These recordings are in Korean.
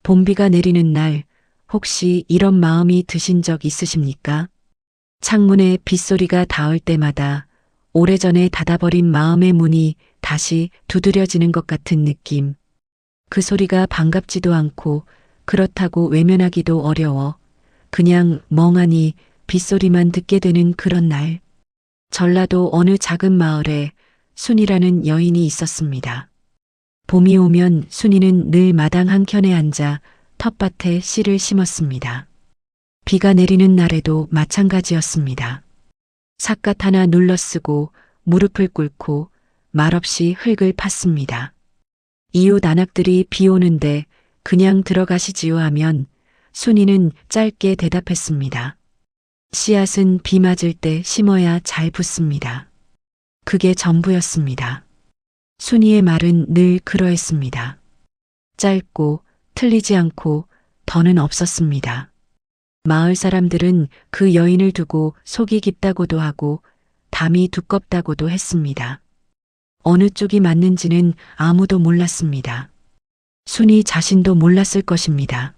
봄비가 내리는 날 혹시 이런 마음이 드신 적 있으십니까? 창문에 빗소리가 닿을 때마다 오래전에 닫아버린 마음의 문이 다시 두드려지는 것 같은 느낌. 그 소리가 반갑지도 않고 그렇다고 외면하기도 어려워 그냥 멍하니 빗소리만 듣게 되는 그런 날. 전라도 어느 작은 마을에 순이라는 여인이 있었습니다. 봄이 오면 순이는 늘 마당 한켠에 앉아 텃밭에 씨를 심었습니다. 비가 내리는 날에도 마찬가지였습니다. 삿갓 하나 눌러쓰고 무릎을 꿇고 말없이 흙을 팠습니다. 이웃 아낙들이 비 오는데 그냥 들어가시지요 하면 순이는 짧게 대답했습니다. 씨앗은 비 맞을 때 심어야 잘 붙습니다. 그게 전부였습니다. 순이의 말은 늘 그러했습니다. 짧고 틀리지 않고 더는 없었습니다. 마을 사람들은 그 여인을 두고 속이 깊다고도 하고 담이 두껍다고도 했습니다. 어느 쪽이 맞는지는 아무도 몰랐습니다. 순이 자신도 몰랐을 것입니다.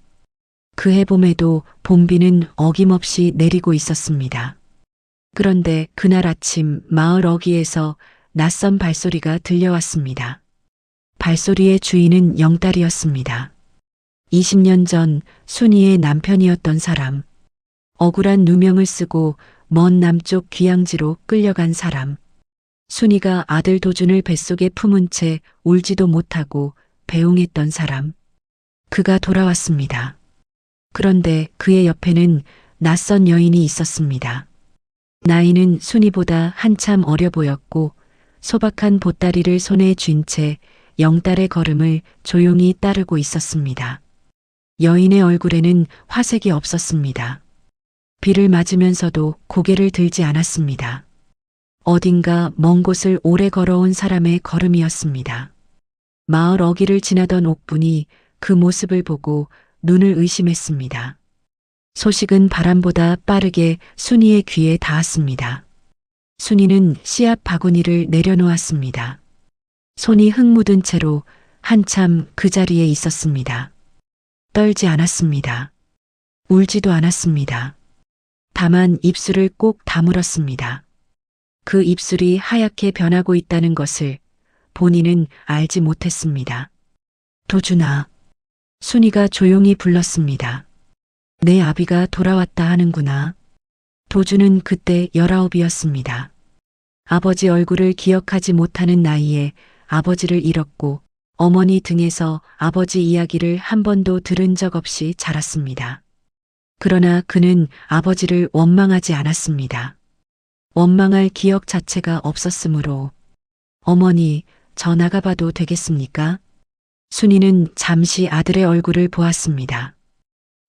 그 해봄에도 봄비는 어김없이 내리고 있었습니다. 그런데 그날 아침 마을 어귀에서 낯선 발소리가 들려왔습니다. 발소리의 주인은 영딸이었습니다. 20년 전 순이의 남편이었던 사람. 억울한 누명을 쓰고 먼 남쪽 귀양지로 끌려간 사람. 순이가 아들 도준을 뱃속에 품은 채 울지도 못하고 배웅했던 사람. 그가 돌아왔습니다. 그런데 그의 옆에는 낯선 여인이 있었습니다. 나이는 순이보다 한참 어려 보였고 소박한 보따리를 손에 쥔 채 영딸의 걸음을 조용히 따르고 있었습니다. 여인의 얼굴에는 화색이 없었습니다. 비를 맞으면서도 고개를 들지 않았습니다. 어딘가 먼 곳을 오래 걸어온 사람의 걸음이었습니다. 마을 어귀를 지나던 옥분이 그 모습을 보고 눈을 의심했습니다. 소식은 바람보다 빠르게 순이의 귀에 닿았습니다. 순이는 씨앗 바구니를 내려놓았습니다. 손이 흙 묻은 채로 한참 그 자리에 있었습니다. 떨지 않았습니다. 울지도 않았습니다. 다만 입술을 꼭 다물었습니다. 그 입술이 하얗게 변하고 있다는 것을 본인은 알지 못했습니다. 도준아. 순이가 조용히 불렀습니다. 내 아비가 돌아왔다 하는구나. 도준은 그때 19이었습니다. 아버지 얼굴을 기억하지 못하는 나이에 아버지를 잃었고 어머니 등에서 아버지 이야기를 한 번도 들은 적 없이 자랐습니다. 그러나 그는 아버지를 원망하지 않았습니다. 원망할 기억 자체가 없었으므로 어머니, 저 나가봐도 되겠습니까? 순이는 잠시 아들의 얼굴을 보았습니다.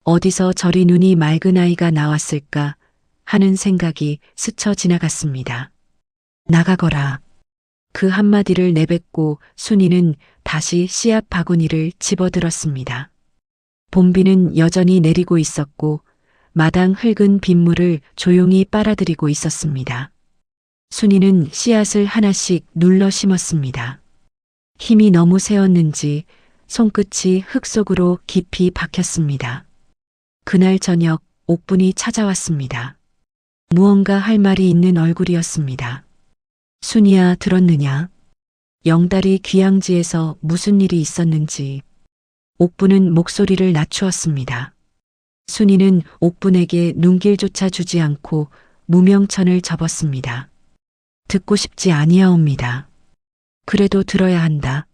어디서 저리 눈이 맑은 아이가 나왔을까 하는 생각이 스쳐 지나갔습니다. 나가거라. 그 한마디를 내뱉고 순이는 다시 씨앗 바구니를 집어들었습니다. 봄비는 여전히 내리고 있었고 마당 흙은 빗물을 조용히 빨아들이고 있었습니다. 순이는 씨앗을 하나씩 눌러 심었습니다. 힘이 너무 세었는지 손끝이 흙 속으로 깊이 박혔습니다. 그날 저녁 옥분이 찾아왔습니다. 무언가 할 말이 있는 얼굴이었습니다. 순이야, 들었느냐? 영달이 귀양지에서 무슨 일이 있었는지. 옥분은 목소리를 낮추었습니다. 순이는 옥분에게 눈길조차 주지 않고 무명천을 접었습니다. 듣고 싶지 아니하옵니다. 그래도 들어야 한다.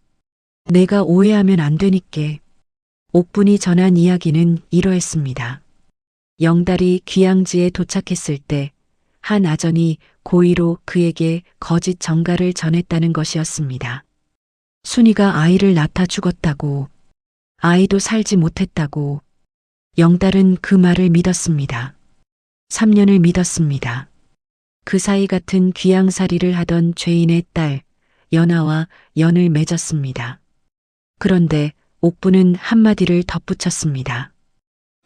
내가 오해하면 안 되니께. 옥분이 전한 이야기는 이러했습니다. 영달이 귀양지에 도착했을 때 한 아전이 고의로 그에게 거짓 전가를 전했다는 것이었습니다. 순이가 아이를 낳다 죽었다고, 아이도 살지 못했다고. 영달은 그 말을 믿었습니다. 3년을 믿었습니다. 그 사이 같은 귀양살이를 하던 죄인의 딸 연하와 연을 맺었습니다. 그런데 옥분은 한마디를 덧붙였습니다.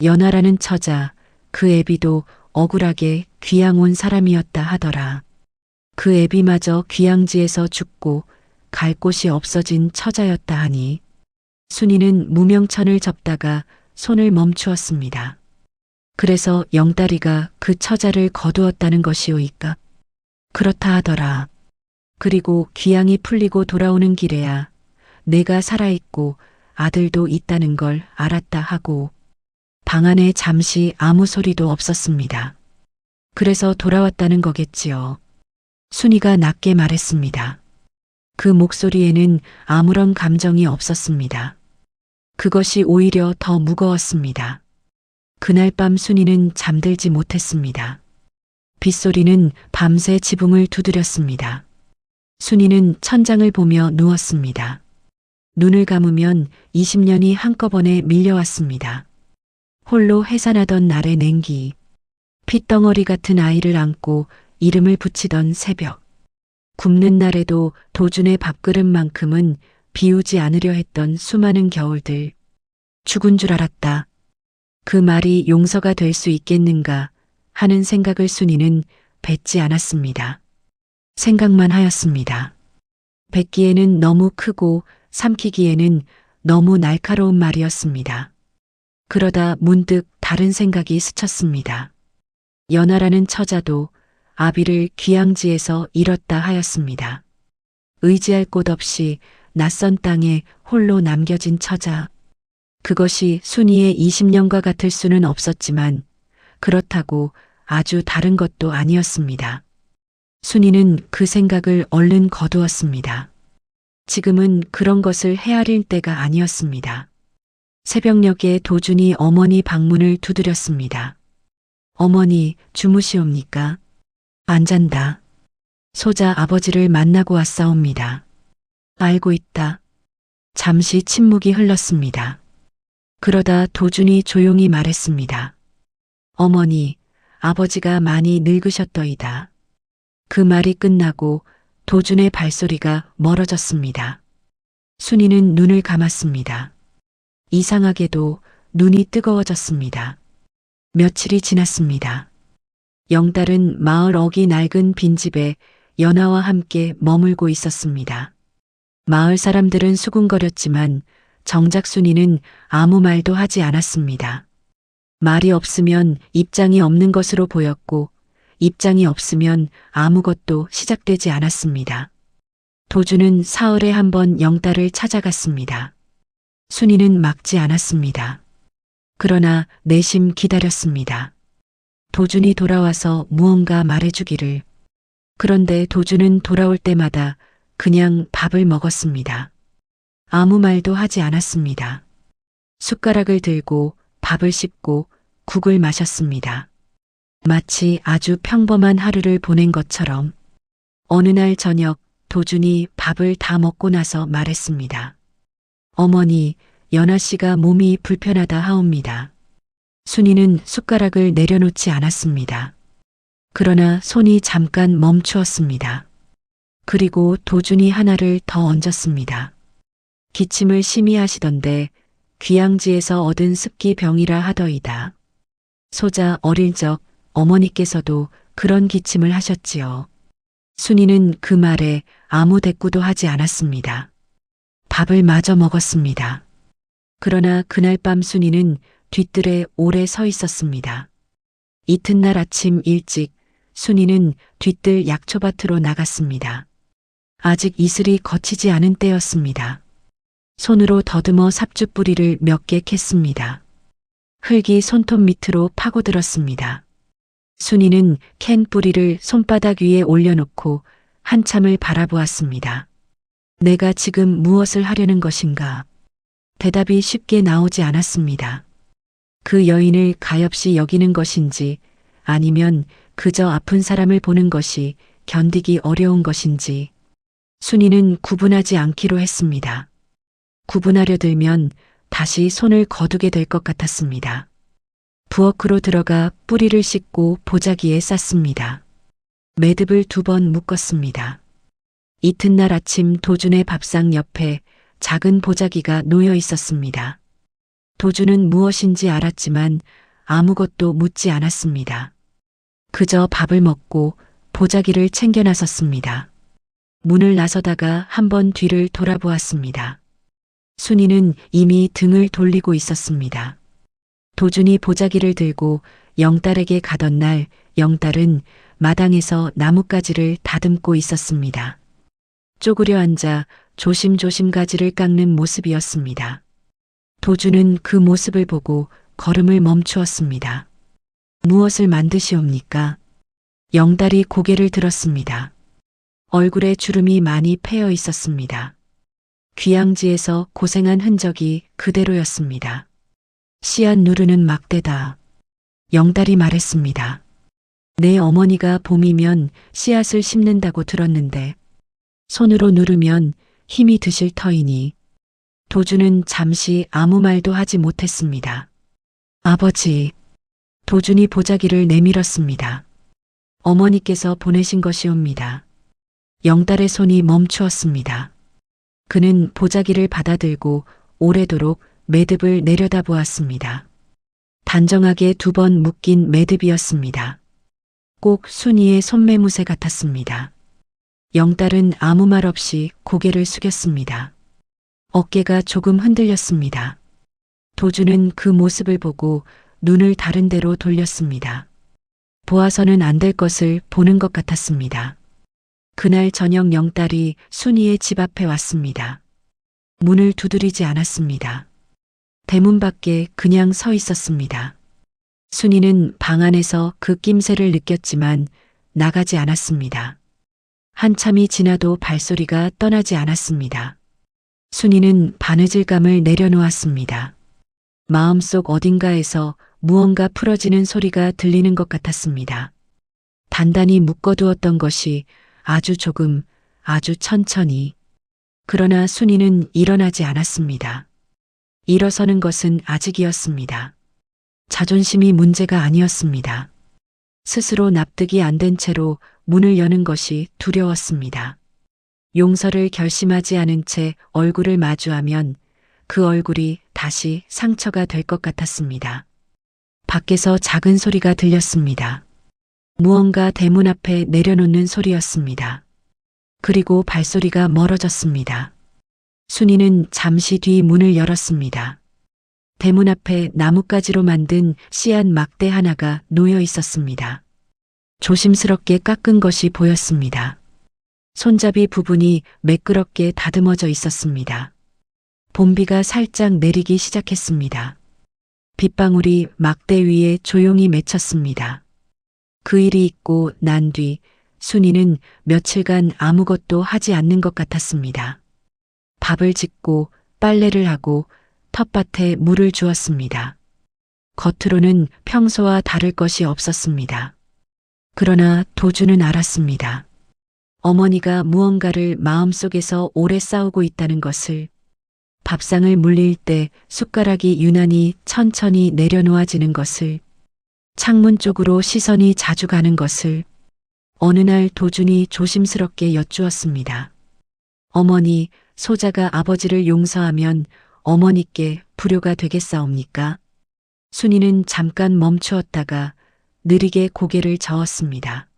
연하라는 처자, 그 애비도 억울하게 귀양 온 사람이었다 하더라. 그 애비마저 귀양지에서 죽고 갈 곳이 없어진 처자였다 하니 순이는 무명천을 접다가 손을 멈추었습니다. 그래서 영다리가 그 처자를 거두었다는 것이오이까? 그렇다 하더라. 그리고 귀양이 풀리고 돌아오는 길에야 내가 살아있고 아들도 있다는 걸 알았다 하고 방 안에 잠시 아무 소리도 없었습니다. 그래서 돌아왔다는 거겠지요. 순이가 낮게 말했습니다. 그 목소리에는 아무런 감정이 없었습니다. 그것이 오히려 더 무거웠습니다. 그날 밤 순이는 잠들지 못했습니다. 빗소리는 밤새 지붕을 두드렸습니다. 순이는 천장을 보며 누웠습니다. 눈을 감으면 20년이 한꺼번에 밀려왔습니다. 홀로 해산하던 날의 냉기, 핏덩어리 같은 아이를 안고 이름을 붙이던 새벽, 굶는 날에도 도준의 밥그릇만큼은 비우지 않으려 했던 수많은 겨울들, 죽은 줄 알았다. 그 말이 용서가 될 수 있겠는가 하는 생각을 순이는 뱉지 않았습니다. 생각만 하였습니다. 뱉기에는 너무 크고 삼키기에는 너무 날카로운 말이었습니다. 그러다 문득 다른 생각이 스쳤습니다. 연하라는 처자도 아비를 귀양지에서 잃었다 하였습니다. 의지할 곳 없이 낯선 땅에 홀로 남겨진 처자. 그것이 순이의 20년과 같을 수는 없었지만 그렇다고 아주 다른 것도 아니었습니다. 순이는 그 생각을 얼른 거두었습니다. 지금은 그런 것을 헤아릴 때가 아니었습니다. 새벽녘에 도준이 어머니 방문을 두드렸습니다. 어머니 주무시옵니까? 안 잔다. 소자 아버지를 만나고 왔사옵니다. 알고 있다. 잠시 침묵이 흘렀습니다. 그러다 도준이 조용히 말했습니다. 어머니, 아버지가 많이 늙으셨더이다. 그 말이 끝나고 도준의 발소리가 멀어졌습니다. 순이는 눈을 감았습니다. 이상하게도 눈이 뜨거워졌습니다. 며칠이 지났습니다. 영달은 마을 어기 낡은 빈집에 연하와 함께 머물고 있었습니다. 마을 사람들은 수군거렸지만 정작 순이는 아무 말도 하지 않았습니다. 말이 없으면 입장이 없는 것으로 보였고 입장이 없으면 아무것도 시작되지 않았습니다. 도준은 사흘에 한 번 영달을 찾아갔습니다. 순이는 막지 않았습니다. 그러나 내심 기다렸습니다. 도준이 돌아와서 무언가 말해주기를. 그런데 도준은 돌아올 때마다 그냥 밥을 먹었습니다. 아무 말도 하지 않았습니다. 숟가락을 들고 밥을 씹고 국을 마셨습니다. 마치 아주 평범한 하루를 보낸 것처럼. 어느 날 저녁 도준이 밥을 다 먹고 나서 말했습니다. 어머니, 연하 씨가 몸이 불편하다 하옵니다. 순이는 숟가락을 내려놓지 않았습니다. 그러나 손이 잠깐 멈추었습니다. 그리고 도준이 하나를 더 얹었습니다. 기침을 심히 하시던데 귀양지에서 얻은 습기병이라 하더이다. 소자 어릴 적 어머니께서도 그런 기침을 하셨지요. 순이는 그 말에 아무 대꾸도 하지 않았습니다. 밥을 마저 먹었습니다. 그러나 그날 밤 순이는 뒤뜰에 오래 서 있었습니다. 이튿날 아침 일찍 순이는 뒤뜰 약초밭으로 나갔습니다. 아직 이슬이 거치지 않은 때였습니다. 손으로 더듬어 삽주뿌리를 몇 개 캤습니다. 흙이 손톱 밑으로 파고들었습니다. 순이는 캔 뿌리를 손바닥 위에 올려놓고 한참을 바라보았습니다. 내가 지금 무엇을 하려는 것인가? 대답이 쉽게 나오지 않았습니다. 그 여인을 가엾이 여기는 것인지 아니면 그저 아픈 사람을 보는 것이 견디기 어려운 것인지 순이는 구분하지 않기로 했습니다. 구분하려 들면 다시 손을 거두게 될 것 같았습니다. 부엌으로 들어가 뿌리를 씻고 보자기에 쌌습니다. 매듭을 2번 묶었습니다. 이튿날 아침 도준의 밥상 옆에 작은 보자기가 놓여 있었습니다. 도준은 무엇인지 알았지만 아무것도 묻지 않았습니다. 그저 밥을 먹고 보자기를 챙겨 나섰습니다. 문을 나서다가 한번 뒤를 돌아보았습니다. 순이는 이미 등을 돌리고 있었습니다. 도준이 보자기를 들고 영딸에게 가던 날 영딸은 마당에서 나뭇가지를 다듬고 있었습니다. 쪼그려 앉아 조심조심 가지를 깎는 모습이었습니다. 도준은 그 모습을 보고 걸음을 멈추었습니다. 무엇을 만드시옵니까? 영딸이 고개를 들었습니다. 얼굴에 주름이 많이 패여 있었습니다. 귀양지에서 고생한 흔적이 그대로였습니다. 씨앗 누르는 막대다. 영딸이 말했습니다. 내 어머니가 봄이면 씨앗을 심는다고 들었는데 손으로 누르면 힘이 드실 터이니. 도준은 잠시 아무 말도 하지 못했습니다. 아버지. 도준이 보자기를 내밀었습니다. 어머니께서 보내신 것이옵니다. 영딸의 손이 멈추었습니다. 그는 보자기를 받아들고 오래도록 매듭을 내려다보았습니다. 단정하게 2번 묶인 매듭이었습니다. 꼭 순이의 손매무새 같았습니다. 영딸은 아무 말 없이 고개를 숙였습니다. 어깨가 조금 흔들렸습니다. 도준은 그 모습을 보고 눈을 다른 데로 돌렸습니다. 보아서는 안 될 것을 보는 것 같았습니다. 그날 저녁 영딸이 순이의 집 앞에 왔습니다. 문을 두드리지 않았습니다. 대문 밖에 그냥 서 있었습니다. 순이는 방 안에서 그 낌새를 느꼈지만 나가지 않았습니다. 한참이 지나도 발소리가 떠나지 않았습니다. 순이는 바느질감을 내려놓았습니다. 마음속 어딘가에서 무언가 풀어지는 소리가 들리는 것 같았습니다. 단단히 묶어두었던 것이 아주 조금, 아주 천천히. 그러나 순이는 일어나지 않았습니다. 일어서는 것은 아직이었습니다. 자존심이 문제가 아니었습니다. 스스로 납득이 안 된 채로 문을 여는 것이 두려웠습니다. 용서를 결심하지 않은 채 얼굴을 마주하면 그 얼굴이 다시 상처가 될 것 같았습니다. 밖에서 작은 소리가 들렸습니다. 무언가 대문 앞에 내려놓는 소리였습니다. 그리고 발소리가 멀어졌습니다. 순이는 잠시 뒤 문을 열었습니다. 대문 앞에 나뭇가지로 만든 씨앗 막대 하나가 놓여 있었습니다. 조심스럽게 깎은 것이 보였습니다. 손잡이 부분이 매끄럽게 다듬어져 있었습니다. 봄비가 살짝 내리기 시작했습니다. 빗방울이 막대 위에 조용히 맺혔습니다. 그 일이 있고 난 뒤 순이는 며칠간 아무것도 하지 않는 것 같았습니다. 밥을 짓고 빨래를 하고 텃밭에 물을 주었습니다. 겉으로는 평소와 다를 것이 없었습니다. 그러나 도준은 알았습니다. 어머니가 무언가를 마음속에서 오래 싸우고 있다는 것을. 밥상을 물릴 때 숟가락이 유난히 천천히 내려놓아지는 것을. 창문 쪽으로 시선이 자주 가는 것을. 어느 날 도준이 조심스럽게 여쭈었습니다. 어머니, 소자가 아버지를 용서하면 어머니께 불효가 되겠사옵니까? 순이는 잠깐 멈추었다가 느리게 고개를 저었습니다.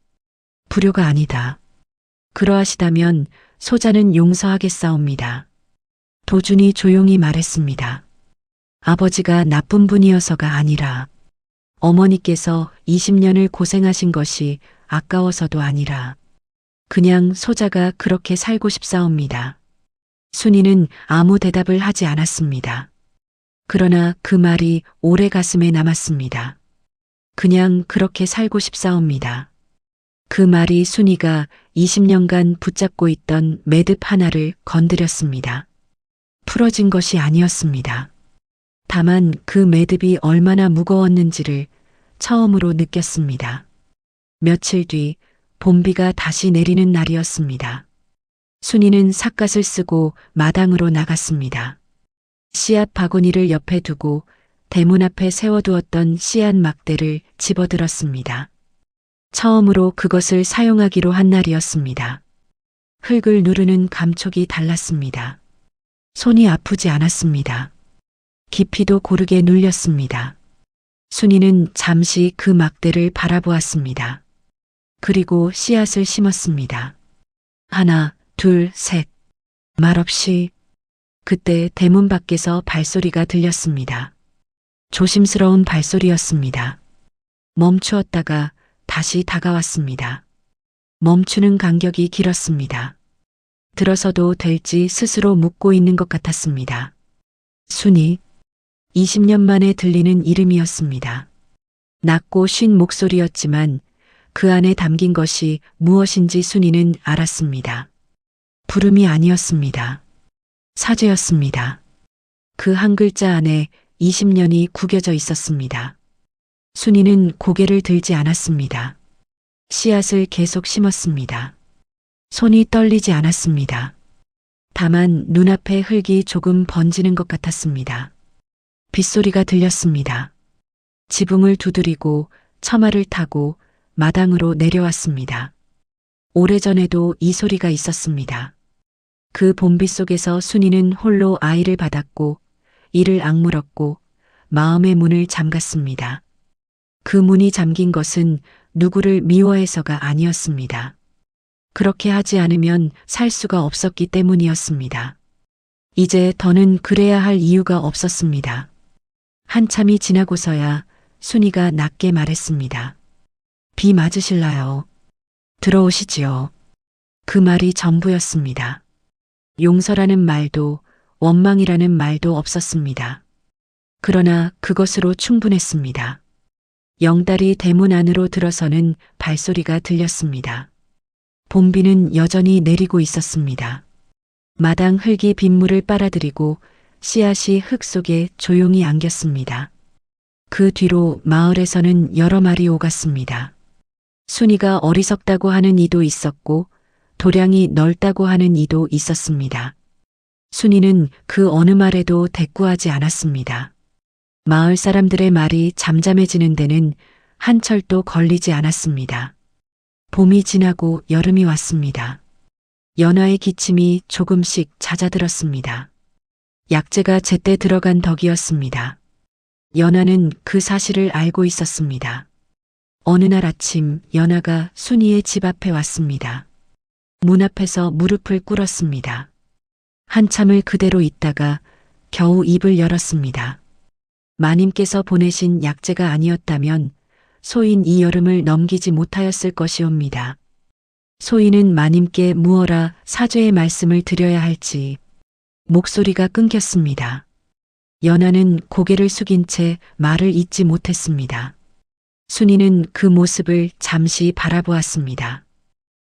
불효가 아니다. 그러하시다면 소자는 용서하겠사옵니다. 도준이 조용히 말했습니다. 아버지가 나쁜 분이어서가 아니라 어머니께서 20년을 고생하신 것이 아까워서도 아니라 그냥 소자가 그렇게 살고 싶사옵니다. 순이는 아무 대답을 하지 않았습니다. 그러나 그 말이 오래 가슴에 남았습니다. 그냥 그렇게 살고 싶사옵니다. 그 말이 순이가 20년간 붙잡고 있던 매듭 하나를 건드렸습니다. 풀어진 것이 아니었습니다. 다만 그 매듭이 얼마나 무거웠는지를 처음으로 느꼈습니다. 며칠 뒤 봄비가 다시 내리는 날이었습니다. 순이는 삿갓을 쓰고 마당으로 나갔습니다. 씨앗 바구니를 옆에 두고 대문 앞에 세워두었던 씨앗 막대를 집어들었습니다. 처음으로 그것을 사용하기로 한 날이었습니다. 흙을 누르는 감촉이 달랐습니다. 손이 아프지 않았습니다. 깊이도 고르게 눌렸습니다. 순이는 잠시 그 막대를 바라보았습니다. 그리고 씨앗을 심었습니다. 하나, 둘, 셋. 말없이 그때 대문 밖에서 발소리가 들렸습니다. 조심스러운 발소리였습니다. 멈추었다가 다시 다가왔습니다. 멈추는 간격이 길었습니다. 들어서도 될지 스스로 묻고 있는 것 같았습니다. 순이 20년 만에 들리는 이름이었습니다. 낮고 쉰 목소리였지만 그 안에 담긴 것이 무엇인지 순이는 알았습니다. 부름이 아니었습니다. 사죄였습니다. 그 한 글자 안에 20년이 구겨져 있었습니다. 순이는 고개를 들지 않았습니다. 씨앗을 계속 심었습니다. 손이 떨리지 않았습니다. 다만 눈앞에 흙이 조금 번지는 것 같았습니다. 빗소리가 들렸습니다. 지붕을 두드리고 처마를 타고 마당으로 내려왔습니다. 오래전에도 이 소리가 있었습니다. 그 봄비 속에서 순이는 홀로 아이를 받았고 이를 악물었고 마음의 문을 잠갔습니다. 그 문이 잠긴 것은 누구를 미워해서가 아니었습니다. 그렇게 하지 않으면 살 수가 없었기 때문이었습니다. 이제 더는 그래야 할 이유가 없었습니다. 한참이 지나고서야 순이가 낮게 말했습니다. 비 맞으실라요? 들어오시지요. 그 말이 전부였습니다. 용서라는 말도 원망이라는 말도 없었습니다. 그러나 그것으로 충분했습니다. 영달이 대문 안으로 들어서는 발소리가 들렸습니다. 봄비는 여전히 내리고 있었습니다. 마당 흙이 빗물을 빨아들이고 씨앗이 흙 속에 조용히 안겼습니다. 그 뒤로 마을에서는 여러 말이 오갔습니다. 순이가 어리석다고 하는 이도 있었고 도량이 넓다고 하는 이도 있었습니다. 순이는 그 어느 말에도 대꾸하지 않았습니다. 마을 사람들의 말이 잠잠해지는 데는 한철도 걸리지 않았습니다. 봄이 지나고 여름이 왔습니다. 연화의 기침이 조금씩 잦아들었습니다. 약재가 제때 들어간 덕이었습니다. 연화는 그 사실을 알고 있었습니다. 어느 날 아침 연화가 순이의 집 앞에 왔습니다. 문 앞에서 무릎을 꿇었습니다. 한참을 그대로 있다가 겨우 입을 열었습니다. 마님께서 보내신 약재가 아니었다면 소인 이 여름을 넘기지 못하였을 것이옵니다. 소인은 마님께 무어라 사죄의 말씀을 드려야 할지 목소리가 끊겼습니다. 연하는 고개를 숙인 채 말을 잇지 못했습니다. 순이는 그 모습을 잠시 바라보았습니다.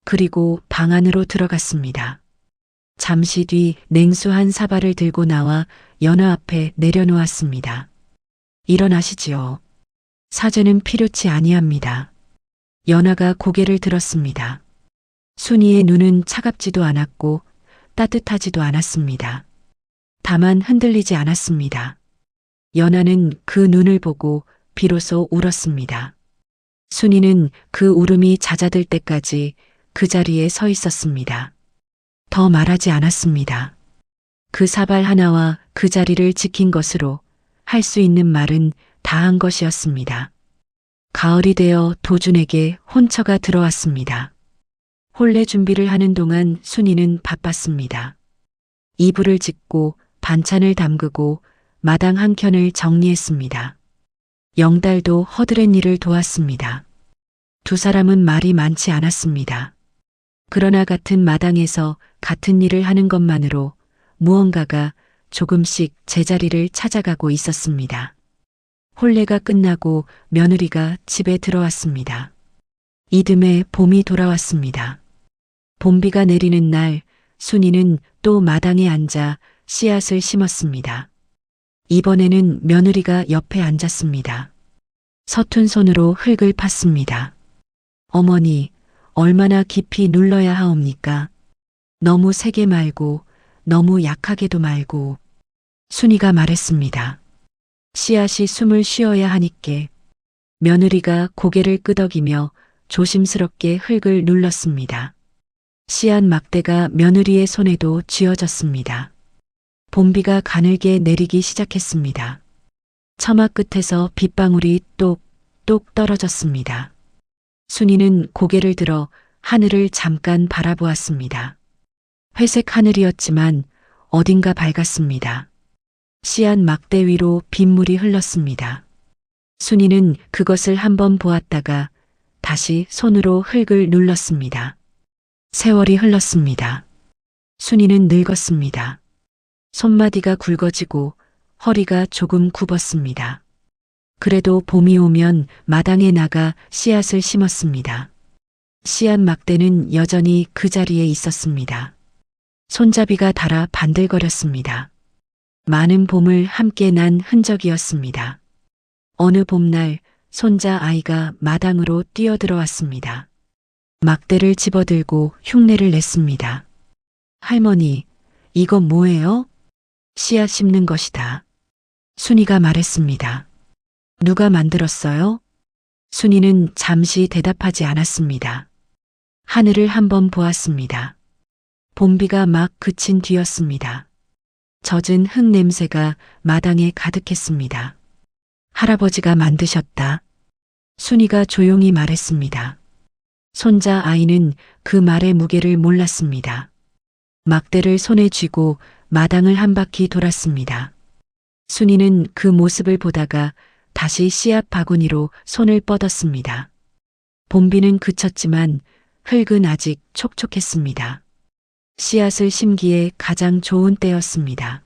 그리고 방 안으로 들어갔습니다. 잠시 뒤 냉수한 사발을 들고 나와 연하 앞에 내려놓았습니다. 일어나시지요. 사죄는 필요치 아니합니다. 연하가 고개를 들었습니다. 순이의 눈은 차갑지도 않았고 따뜻하지도 않았습니다. 다만 흔들리지 않았습니다. 연하는 그 눈을 보고 비로소 울었습니다. 순이는 그 울음이 잦아들 때까지 그 자리에 서 있었습니다. 더 말하지 않았습니다. 그 사발 하나와 그 자리를 지킨 것으로 할 수 있는 말은 다 한 것이었습니다. 가을이 되어 도준에게 혼처가 들어왔습니다. 혼례 준비를 하는 동안 순이는 바빴습니다. 이불을 짓고 반찬을 담그고 마당 한켠을 정리했습니다. 영달도 허드렛 일을 도왔습니다. 두 사람은 말이 많지 않았습니다. 그러나 같은 마당에서 같은 일을 하는 것만으로 무언가가 조금씩 제자리를 찾아가고 있었습니다. 혼례가 끝나고 며느리가 집에 들어왔습니다. 이듬해 봄이 돌아왔습니다. 봄비가 내리는 날 순이는 또 마당에 앉아 씨앗을 심었습니다. 이번에는 며느리가 옆에 앉았습니다. 서툰 손으로 흙을 팠습니다. 어머니, 얼마나 깊이 눌러야 하옵니까? 너무 세게 말고 너무 약하게도 말고. 순이가 말했습니다. 씨앗이 숨을 쉬어야 하니께. 며느리가 고개를 끄덕이며 조심스럽게 흙을 눌렀습니다. 씨앗 막대가 며느리의 손에도 쥐어졌습니다. 봄비가 가늘게 내리기 시작했습니다. 처마 끝에서 빗방울이 똑똑 떨어졌습니다. 순이는 고개를 들어 하늘을 잠깐 바라보았습니다. 회색 하늘이었지만 어딘가 밝았습니다. 씨앗 막대 위로 빗물이 흘렀습니다. 순이는 그것을 한번 보았다가 다시 손으로 흙을 눌렀습니다. 세월이 흘렀습니다. 순이는 늙었습니다. 손마디가 굵어지고 허리가 조금 굽었습니다. 그래도 봄이 오면 마당에 나가 씨앗을 심었습니다. 씨앗 막대는 여전히 그 자리에 있었습니다. 손잡이가 닳아 반들거렸습니다. 많은 봄을 함께 난 흔적이었습니다. 어느 봄날 손자 아이가 마당으로 뛰어들어왔습니다. 막대를 집어들고 흉내를 냈습니다. 할머니, 이건 뭐예요? 씨앗 심는 것이다. 순이가 말했습니다. 누가 만들었어요? 순이는 잠시 대답하지 않았습니다. 하늘을 한번 보았습니다. 봄비가 막 그친 뒤였습니다. 젖은 흙 냄새가 마당에 가득했습니다. 할아버지가 만드셨다. 순이가 조용히 말했습니다. 손자 아이는 그 말의 무게를 몰랐습니다. 막대를 손에 쥐고 마당을 한 바퀴 돌았습니다. 순이는 그 모습을 보다가 다시 씨앗 바구니로 손을 뻗었습니다. 봄비는 그쳤지만 흙은 아직 촉촉했습니다. 씨앗을 심기에 가장 좋은 때였습니다.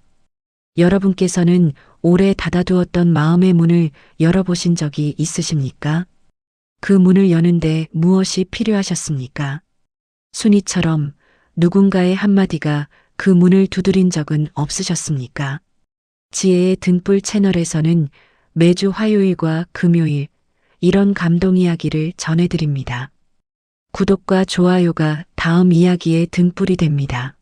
여러분께서는 오래 닫아두었던 마음의 문을 열어보신 적이 있으십니까? 그 문을 여는데 무엇이 필요하셨습니까? 순이처럼 누군가의 한마디가 그 문을 두드린 적은 없으셨습니까? 지혜의 등불 채널에서는 매주 화요일과 금요일 이런 감동 이야기를 전해드립니다. 구독과 좋아요가 다음 이야기의 등불이 됩니다.